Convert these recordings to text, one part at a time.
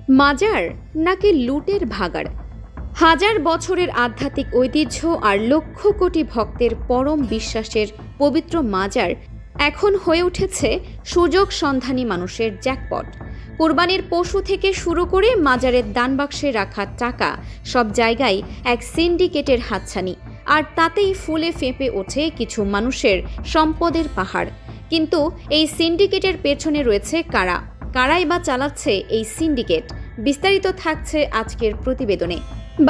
মাজার নাকি লুটের ভাগাড়? হাজার বছরের আধ্যাত্মিক ঐতিহ্য আর লক্ষ কোটি ভক্তের পরম বিশ্বাসের পবিত্র মাজার এখন হয়ে উঠেছে সুযোগ সন্ধানী মানুষের জ্যাকপট। কুরবানির পশু থেকে শুরু করে মাজারের দানবাক্সে রাখা টাকা সব জায়গায় এক সিন্ডিকেটের হাতছানি, আর তাতেই ফুলে ফেঁপে ওঠে কিছু মানুষের সম্পদের পাহাড়। কিন্তু এই সিন্ডিকেটের পেছনে রয়েছে কারা? কারাই বা চালাচ্ছে এই সিন্ডিকেট? বিস্তারিত থাকছে আজকের প্রতিবেদনে।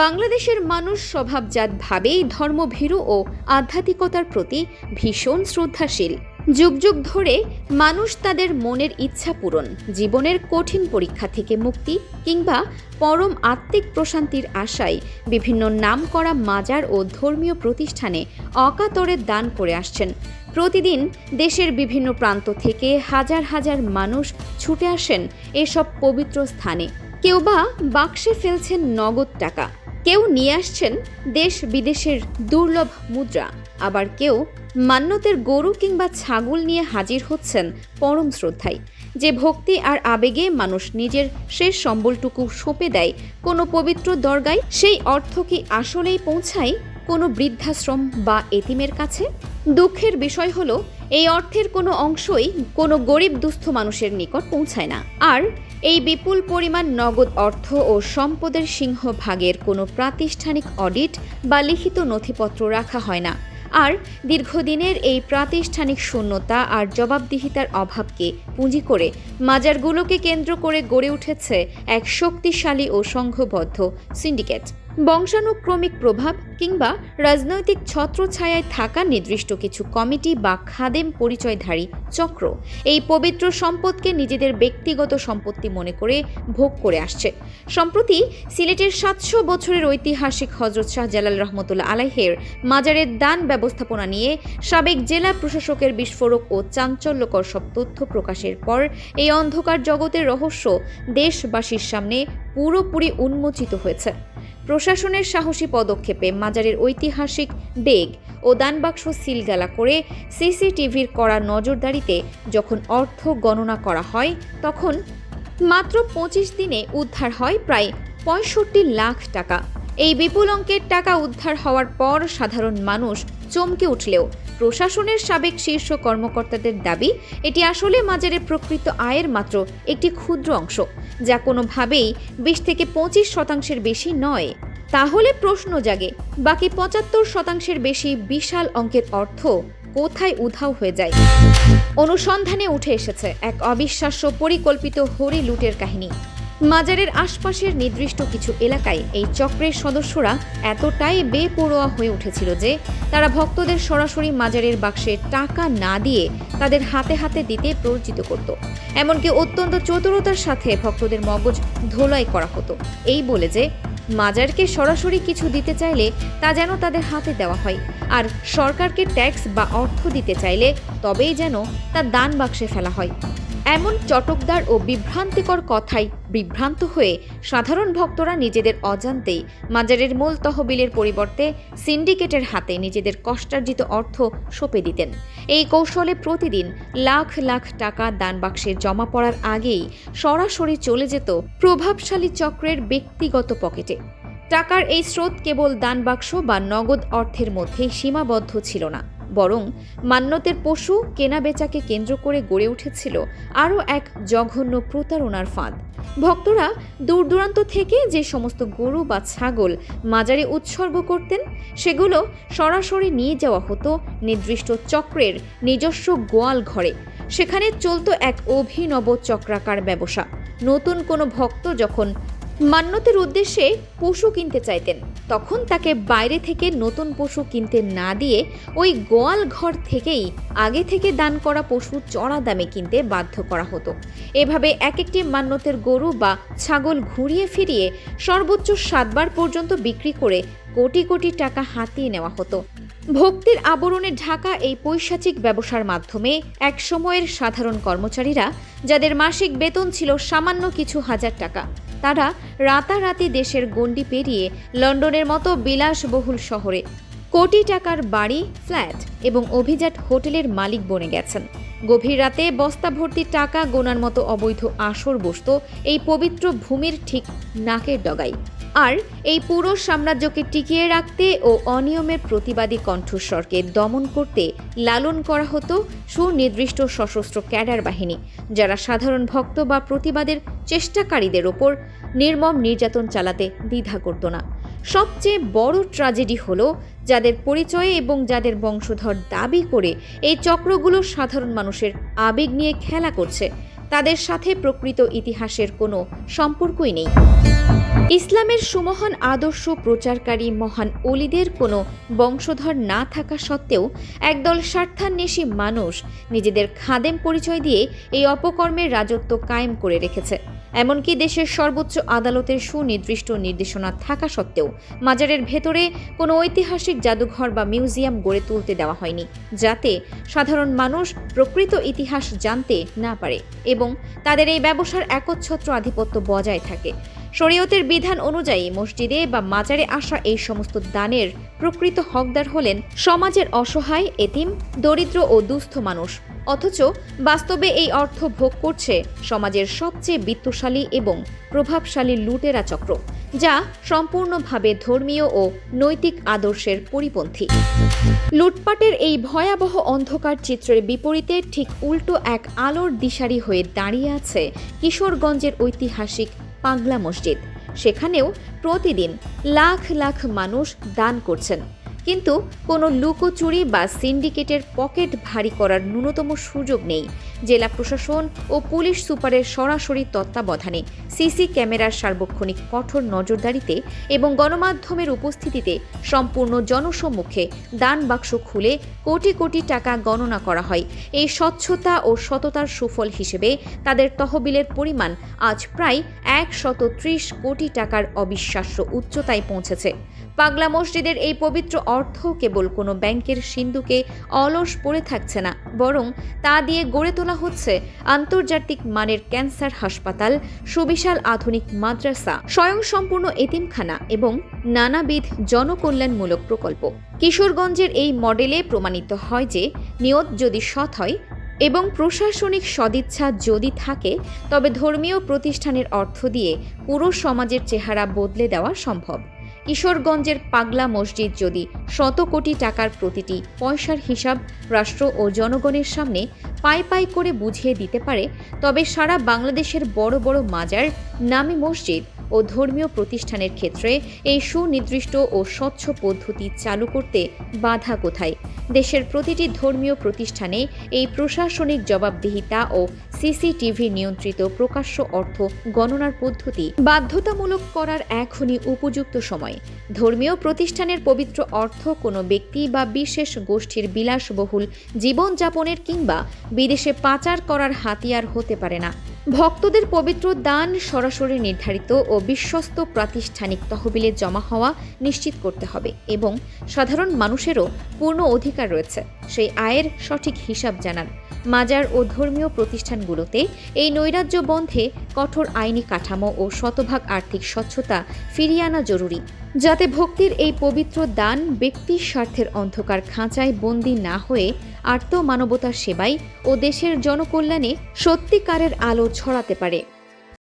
বাংলাদেশের মানুষ স্বভাবজাতভাবেই ধর্মভীরু ও আধ্যাত্মিকতার প্রতি ভীষণ শ্রদ্ধাশীল। যুগ যুগ ধরে মানুষ তাদের মনের ইচ্ছা পূরণ, জীবনের কঠিন পরীক্ষা থেকে মুক্তি কিংবা পরম আত্মিক প্রশান্তির আশায় বিভিন্ন নামকরা মাজার ও ধর্মীয় প্রতিষ্ঠানে অকাতরে দান করে আসছেন। প্রতিদিন দেশের বিভিন্ন প্রান্ত থেকে হাজার হাজার মানুষ ছুটে আসেন এসব পবিত্র স্থানে। কেউ বা বাক্সে ফেলছেন নগদ টাকা, কেউ নিয়ে আসছেন দেশ বিদেশের দুর্লভ মুদ্রা, আবার কেউ মান্যতের গরু কিংবা ছাগল নিয়ে হাজির হচ্ছেন পরম শ্রদ্ধায়। যে ভক্তি আর আবেগে মানুষ নিজের শেষ সম্বলটুকু সঁপে দেয় কোনো পবিত্র দরগায়, সেই অর্থ কি আসলেই পৌঁছায় কোনো বৃদ্ধাশ্রম বা এতিমের কাছে? দুঃখের বিষয় হলো, এই অর্থের কোনো অংশই কোনো গরিব দুস্থ মানুষের নিকট পৌঁছায় না। আর এই বিপুল পরিমাণ নগদ অর্থ ও সম্পদের সিংহভাগের কোনো প্রাতিষ্ঠানিক অডিট বা লিখিত নথিপত্র রাখা হয় না। আর দীর্ঘদিনের এই প্রাতিষ্ঠানিক শূন্যতা আর জবাবদিহিতার অভাবকে পুঁজি করে মাজারগুলোকে কেন্দ্র করে গড়ে উঠেছে এক শক্তিশালী ও সংঘবদ্ধ সিন্ডিকেট। বংশানুক্রমিক প্রভাব কিংবা রাজনৈতিক ছত্রছায়ায় থাকা নির্দিষ্ট কিছু কমিটি বা খাদেম পরিচয়ধারী চক্র এই পবিত্র সম্পদকে নিজেদের ব্যক্তিগত সম্পত্তি মনে করে ভোগ করে আসছে। সম্প্রতি সিলেটের ৭০০ বছরের ঐতিহাসিক হযরত শাহজালাল রহমতুল্লাহ আলাইহের মাজারের দান ব্যবস্থাপনা নিয়ে সাবেক জেলা প্রশাসকের বিস্ফোরক ও চাঞ্চল্যকর সব তথ্য প্রকাশের পর এই অন্ধকার জগতের রহস্য দেশবাসীর সামনে পুরোপুরি উন্মোচিত হয়েছে। প্রশাসনের সাহসী পদক্ষেপে মাজারের ঐতিহাসিক ডেগ ও দানবাক্স সিলগালা করে সিসিটিভির কড়া নজরদারিতে যখন অর্থ গণনা করা হয়, তখন মাত্র ২৫ দিনে উদ্ধার হয় প্রায় ৬৫ লাখ টাকা। এই বিপুল অঙ্কের টাকা উদ্ধার হওয়ার পর সাধারণ মানুষ চমকে উঠলেও প্রশাসনের সাবেক শীর্ষ কর্মকর্তাদের দাবি, এটি আসলে মাজারের প্রকৃত আয়ের মাত্র একটি ক্ষুদ্র অংশ, যা কোনোভাবেই ২০ থেকে ২৫% বেশি নয়। তাহলে প্রশ্ন জাগে, বাকি ৭৫% বেশি বিশাল অঙ্কের অর্থ কোথায় উধাও হয়ে যায়? অনুসন্ধানে উঠে এসেছে এক অবিশ্বাস্য পরিকল্পিত হরি লুটের কাহিনী। মাজারের আশপাশের নির্দিষ্ট কিছু এলাকায় এই চক্রের সদস্যরা এতটাই বেপরোয়া হয়ে উঠেছিল যে তারা ভক্তদের সরাসরি মাজারের বাক্সে টাকা না দিয়ে তাদের হাতে হাতে দিতে প্ররোচিত করত। এমনকি অত্যন্ত চতুরতার সাথে ভক্তদের মগজ ধোলাই করা হতো, এই বলে যে মাজারকে সরাসরি কিছু দিতে চাইলে তা যেন তাদের হাতে দেওয়া হয়, আর সরকারকে ট্যাক্স বা অর্থ দিতে চাইলে তবেই যেন তা দান বাক্সে ফেলা হয়। এমন চটকদার ও বিভ্রান্তিকর কথায় বিভ্রান্ত হয়ে সাধারণ ভক্তরা নিজেদের অজান্তেই মাজারের মূল তহবিলের পরিবর্তে সিন্ডিকেটের হাতে নিজেদের কষ্টার্জিত অর্থ সঁপে দিতেন। এই কৌশলে প্রতিদিন লাখ লাখ টাকা দানবাক্সে জমা পড়ার আগেই সরাসরি চলে যেত প্রভাবশালী চক্রের ব্যক্তিগত পকেটে। টাকার এই স্রোত কেবল দানবাক্স বা নগদ অর্থের মধ্যেই সীমাবদ্ধ ছিল না, বরং মান্যতের পশু কেনাবেচাকে কেন্দ্র করে গড়ে উঠেছিল আরও এক জঘন্য প্রতারণার ফাঁদ। ভক্তরা দূর দূরান্ত থেকে যে সমস্ত গরু বা ছাগল মাজারে উৎসর্গ করতেন, সেগুলো সরাসরি নিয়ে যাওয়া হতো নির্দিষ্ট চক্রের নিজস্ব গোয়াল ঘরে। সেখানে চলত এক অভিনব চক্রাকার ব্যবসা। নতুন কোনো ভক্ত যখন মান্যতের উদ্দেশ্যে পশু কিনতে চাইতেন, তখন তাকে বাইরে থেকে নতুন পশু কিনতে না দিয়ে ওই গোয়াল ঘর থেকেই আগে থেকে দান করা পশু চড়া দামে কিনতে বাধ্য করা হতো। এভাবে এক একটি মান্যতের গরু বা ছাগল ঘুরিয়ে ফিরিয়ে সর্বোচ্চ ৭ বার পর্যন্ত বিক্রি করে কোটি কোটি টাকা হাতিয়ে নেওয়া হতো। ভক্তির আবরণে ঢাকা এই পৈশাচিক ব্যবসার মাধ্যমে এক সময়ের সাধারণ কর্মচারীরা, যাদের মাসিক বেতন ছিল সামান্য কিছু হাজার টাকা, তারা রাতারাতি দেশের গণ্ডি পেরিয়ে লন্ডনের মতো বিলাসবহুল শহরে কোটি টাকার বাড়ি, ফ্ল্যাট এবং অভিজাত হোটেলের মালিক বনে গেছেন। গভীর রাতে বস্তা ভর্তি টাকা গোনার মতো অবৈধ আসর বসত এই পবিত্র ভূমির ঠিক নাকের ডগায়। আর এই পুরো সাম্রাজ্যকে টিকিয়ে রাখতে ও অনিয়মের প্রতিবাদী কণ্ঠস্বরকে দমন করতে লালন করা হতো সুনির্দিষ্ট সশস্ত্র ক্যাডার বাহিনী, যারা সাধারণ ভক্ত বা প্রতিবাদের চেষ্টাকারীদের ওপর নির্মম নির্যাতন চালাতে দ্বিধা করত না। সবচেয়ে বড় ট্র্যাজেডি হলো, যাদের পরিচয়ে এবং যাদের বংশধর দাবি করে এই চক্রগুলো সাধারণ মানুষের আবেগ নিয়ে খেলা করছে, তাদের সাথে প্রকৃত ইতিহাসের কোনো সম্পর্কই নেই। ইসলামের সুমহান আদর্শ প্রচারকারী মহান অলিদের কোনো বংশধর না থাকা সত্ত্বেও একদল স্বার্থান্বেষী মানুষ নিজেদের খাদেম পরিচয় দিয়ে এই অপকর্মের রাজত্ব কায়েম করে রেখেছে। এমনকি দেশের সর্বোচ্চ আদালতের সুনির্দিষ্ট নির্দেশনা থাকা সত্ত্বেও মাজারের ভেতরে কোনো ঐতিহাসিক জাদুঘর বা মিউজিয়াম গড়ে তুলতে দেওয়া হয়নি, যাতে সাধারণ মানুষ প্রকৃত ইতিহাস জানতে না পারে এবং তাদের এই ব্যবসার একচ্ছত্র আধিপত্য বজায় থাকে। শরীয়তের বিধান অনুযায়ী মসজিদে বা মাজারে আসা এই সমস্ত দানের প্রকৃত হকদার হলেন সমাজের অসহায়, এতিম, দরিদ্র ও দুস্থ মানুষ। অথচ বাস্তবে এই অর্থ ভোগ করছে সমাজের সবচেয়ে বিত্তশালী এবং প্রভাবশালী লুটেরা চক্র, যা সম্পূর্ণভাবে ধর্মীয় ও নৈতিক আদর্শের পরিপন্থী। লুটপাটের এই ভয়াবহ অন্ধকার চিত্রের বিপরীতে ঠিক উল্টো এক আলোর দিশারি হয়ে দাঁড়িয়ে আছে কিশোরগঞ্জের ঐতিহাসিক পাগলা মসজিদ। সেখানেও প্রতিদিন লাখ লাখ মানুষ দান করছেন, কিন্তু কোনো লুকোচুরি বা সিন্ডিকেটের পকেট ভারী করার ন্যূনতম সুযোগ নেই। জেলা প্রশাসন ও পুলিশ সুপারের সরাসরি তত্ত্বাবধানে, সিসি ক্যামেরার সার্বক্ষণিক কঠোর নজরদারিতে এবং গণমাধ্যমের উপস্থিতিতে সম্পূর্ণ জনসম্মুখে দান বাক্স খুলে কোটি কোটি টাকা গণনা করা হয়। এই স্বচ্ছতা ও সততার সুফল হিসেবে তাদের তহবিলের পরিমাণ আজ প্রায় ১৩০ কোটি টাকার অবিশ্বাস্য উচ্চতায় পৌঁছেছে। পাগলা মসজিদের এই পবিত্র অর্থ কেবল কোনো ব্যাংকের সিন্ধুকে অলস পড়ে থাকছে না, বরং তা দিয়ে গড়ে তোলা হচ্ছে আন্তর্জাতিক মানের ক্যান্সার হাসপাতাল, সুবিশাল আধুনিক মাদ্রাসা, স্বয়ংসম্পূর্ণ এতিমখানা এবং নানাবিধ জনকল্যাণমূলক প্রকল্প। কিশোরগঞ্জের এই মডেলে প্রমাণিত হয় যে নিয়ত যদি সৎ হয় এবং প্রশাসনিক সদিচ্ছা যদি থাকে, তবে ধর্মীয় প্রতিষ্ঠানের অর্থ দিয়ে পুরো সমাজের চেহারা বদলে দেওয়া সম্ভব। কিশোরগঞ্জের পাগলা মসজিদ যদি শত কোটি টাকার প্রতিটি পয়সার হিসাব রাষ্ট্র ও জনগণের সামনে পাই পাই করে বুঝিয়ে দিতে পারে, তবে সারা বাংলাদেশের বড় বড় মাজার, নামী মসজিদ ও ধর্মীয় প্রতিষ্ঠানের ক্ষেত্রে এই সুনির্দিষ্ট ও স্বচ্ছ পদ্ধতি চালু করতে বাধা কোথায়? দেশের প্রতিটি ধর্মীয় প্রতিষ্ঠানে এই প্রশাসনিক জবাবদিহিতা ও সিসিটিভি নিয়ন্ত্রিত প্রকাশ্য অর্থ গণনার পদ্ধতি বাধ্যতামূলক করার এখনই উপযুক্ত সময়। ধর্মীয় প্রতিষ্ঠানের পবিত্র অর্থ কোনো ব্যক্তি বা বিশেষ গোষ্ঠীর বিলাসবহুল জীবনযাপনের কিংবা বিদেশে পাচার করার হাতিয়ার হতে পারে না। ভক্তদের পবিত্র দান সরাসরি নির্ধারিত ও বিশ্বস্ত প্রাতিষ্ঠানিক তহবিলে জমা হওয়া নিশ্চিত করতে হবে এবং সাধারণ মানুষেরও পূর্ণ অধিকার রয়েছে সেই আয়ের সঠিক হিসাব জানার। মাজার ও ধর্মীয় প্রতিষ্ঠানগুলোতে এই নৈরাজ্য বন্ধে কঠোর আইনি কাঠামো ও শতভাগ আর্থিক স্বচ্ছতা ফিরিয়ে আনা জরুরি, যাতে ভক্তির এই পবিত্র দান ব্যক্তির স্বার্থের অন্ধকার খাঁচায় বন্দী না হয়ে আর্ত মানবতার সেবায় ও দেশের জনকল্যাণে সত্যিকারের আলো ছড়াতে পারে।